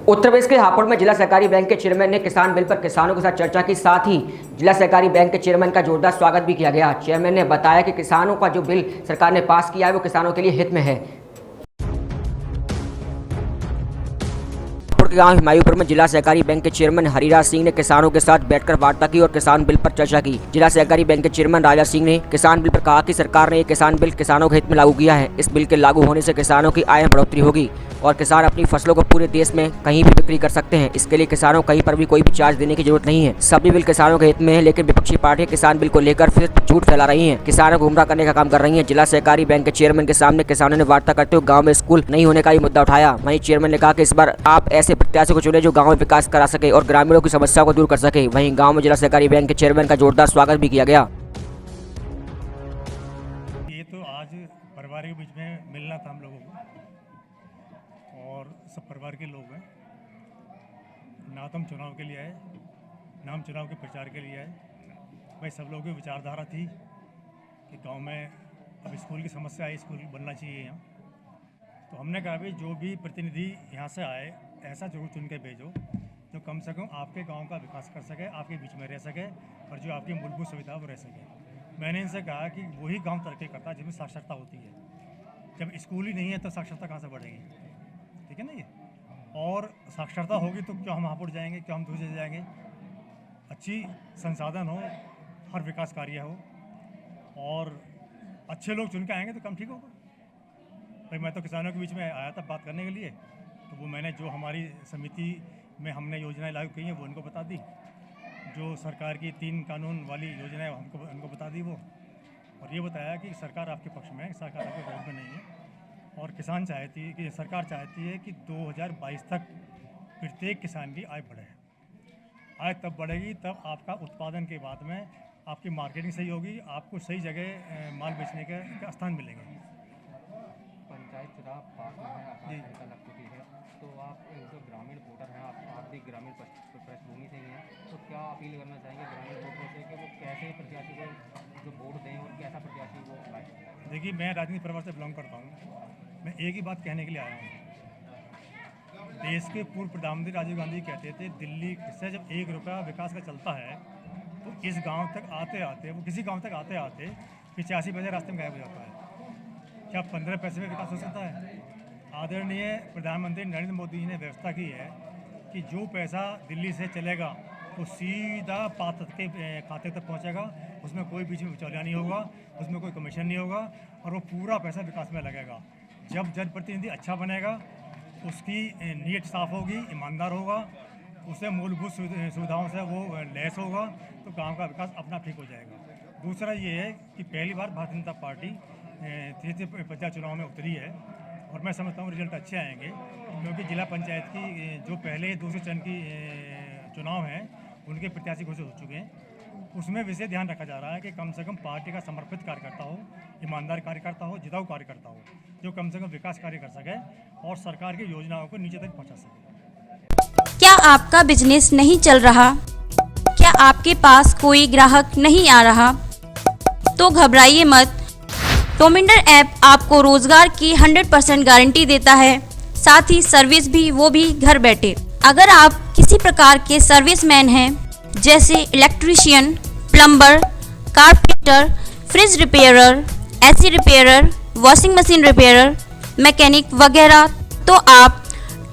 उत्तर प्रदेश के हापुड़ में जिला सहकारी बैंक के चेयरमैन ने किसान बिल पर किसानों के साथ चर्चा की। साथ ही जिला सहकारी बैंक के चेयरमैन का जोरदार स्वागत भी किया गया। चेयरमैन ने बताया कि किसानों का जो बिल सरकार ने पास किया है वो किसानों के लिए हित में है। हापुड़ के गांव हिमायूपुर में जिला सहकारी बैंक के चेयरमैन हरिराज सिंह ने किसानों के साथ बैठकर वार्ता की और किसान बिल पर चर्चा की। जिला सहकारी बैंक के चेयरमैन राजा सिंह ने किसान बिल पर कहा कि सरकार ने ये किसान बिल किसानों के हित में लागू किया है। इस बिल के लागू होने से किसानों की आय में बढ़ोतरी होगी और किसान अपनी फसलों को पूरे देश में कहीं भी बिक्री कर सकते हैं। इसके लिए किसानों को कहीं पर भी कोई भी चार्ज देने की जरूरत नहीं है। सभी बिल किसानों के हित में है, लेकिन विपक्षी पार्टियां किसान बिल को लेकर फिर झूठ फैला रही हैं, किसानों को गुमराह करने का काम कर रही हैं। जिला सहकारी बैंक के चेयरमैन के सामने किसानों ने वार्ता करते हुए गाँव में स्कूल नहीं होने का ही मुद्दा उठाया। वहीं चेयरमैन ने कहा कि इस बार आप ऐसे प्रत्याशी को चुने जो गाँव में विकास करा सके और ग्रामीणों की समस्या को दूर कर सके। वहीं गाँव में जिला सहकारी बैंक के चेयरमैन का जोरदार स्वागत भी किया गया। ये तो आज परिवार के बीच में मिलना था हम लोगों को, और सब परिवार के लोग हैं। ना तो हम चुनाव के लिए आए, ना हम चुनाव के प्रचार के लिए आए। भाई सब लोगों की विचारधारा थी कि गांव में अब स्कूल की समस्या है, स्कूल बनना चाहिए यहाँ। तो हमने कहा भाई जो भी प्रतिनिधि यहाँ से आए ऐसा जरूर चुन के भेजो जो कम से कम आपके गांव का विकास कर सके, आपके बीच में रह सके और जो आपकी मूलभूत सुविधा वो रह सके। मैंने इनसे कहा कि वही गांव तरक्की करता है जिसमें साक्षरता होती है। जब स्कूल ही नहीं है तो साक्षरता कहाँ से बढ़ेगी? ठीक है ना ये। और साक्षरता होगी तो क्यों हम हापुड़ जाएंगे, क्यों हम दूसरे जाएंगे? अच्छी संसाधन हो, हर विकास कार्य हो और अच्छे लोग चुन के आएंगे तो कम ठीक होगा। भाई मैं तो किसानों के बीच में आया था बात करने के लिए, तो वो मैंने जो हमारी समिति में हमने योजनाएं लागू की हैं वो उनको बता दी, जो सरकार की 3 कानून वाली योजनाएं उनको बता दी वो, और ये बताया कि सरकार आपके पक्ष में है, सरकार आपके विरोध में नहीं है। और किसान चाहती है कि सरकार चाहती है कि 2022 तक प्रत्येक किसान की आय बढ़े। आय तब बढ़ेगी तब आपका उत्पादन के बाद में आपकी मार्केटिंग सही होगी, आपको सही जगह माल बेचने के स्थान मिलेंगे। पंचायत चुनाव पास में है, आचार संहिता लग चुकी है, तो आप जो ग्रामीण वोटर हैं, आप भी ग्रामीण पृष्ठभूमि से ही हैं, तो क्या अपील करना चाहेंगे ग्रामीण वोटरों से कि वो कैसे प्रत्याशी को जो वोट दें और कैसा प्रत्याशी वो लाएं? देखिए, मैं राजनीतिक परिवार से बिलोंग करता हूँ। मैं एक ही बात कहने के लिए आया हूँ। देश के पूर्व प्रधानमंत्री राजीव गांधी कहते थे दिल्ली से जब 1 रुपया विकास का चलता है तो इस गांव तक आते आते वो किसी गांव तक आते आते 85 पैसे रास्ते में गायब हो जाता है। क्या 15 पैसे में विकास हो सकता है? आदरणीय प्रधानमंत्री नरेंद्र मोदी जी ने व्यवस्था की है कि जो पैसा दिल्ली से चलेगा वो सीधा पात्र के खाते तक पहुंचेगा, उसमें कोई बीच में बिचौलिया नहीं होगा, उसमें कोई कमीशन नहीं होगा और वो पूरा पैसा विकास में लगेगा। जब जनप्रतिनिधि अच्छा बनेगा, उसकी नीयत साफ होगी, ईमानदार होगा, उसे मूलभूत सुविधाओं से वो लैस होगा, तो गांव का विकास अपना ठीक हो जाएगा। दूसरा ये है कि पहली बार भारतीय जनता पार्टी तृतीय पंचायत चुनाव में उतरी है और मैं समझता हूँ रिजल्ट अच्छे आएंगे, क्योंकि जिला पंचायत की जो पहले दूसरे चरण की चुनाव हैं उनके प्रत्याशी घोषित हो चुके हैं। उसमें विशेष ध्यान रखा जा रहा है कि कम से कम पार्टी का समर्पित कार्यकर्ता हो, ईमानदार कार्यकर्ता हो, जिताऊ कार्यकर्ता हो, जो कम से कम विकास कार्य कर सके और सरकार की योजनाओं को नीचे तक पहुंचा सके। क्या आपका बिजनेस नहीं चल रहा? क्या आपके पास कोई ग्राहक नहीं आ रहा? तो घबराइए मत। टोमिंडर ऐप आपको रोजगार की 100% गारंटी देता है, साथ ही सर्विस भी, वो भी घर बैठे। अगर आप किसी प्रकार के सर्विसमैन हैं, जैसे electrician, plumber, carpenter, fridge repairer, AC repairer, washing machine repairer, mechanic वगैरह, तो आप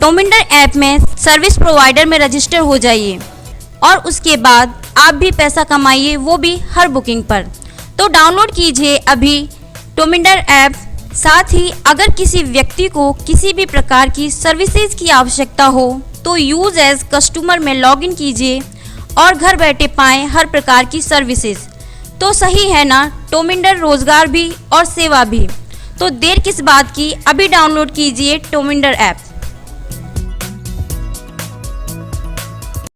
टोमिंडर ऐप में सर्विस प्रोवाइडर में रजिस्टर हो जाइए और उसके बाद आप भी पैसा कमाइए, वो भी हर बुकिंग पर। तो डाउनलोड कीजिए अभी टोमिंडर ऐप। साथ ही अगर किसी व्यक्ति को किसी भी प्रकार की सर्विसेज की आवश्यकता हो तो यूज एज कस्टमर में लॉगिन कीजिए और घर बैठे पाएं हर प्रकार की सर्विसेज। तो सही है ना? टोमिंडर रोजगार भी और सेवा भी। तो देर किस बात की, अभी डाउनलोड कीजिए टोमिंडर ऐप।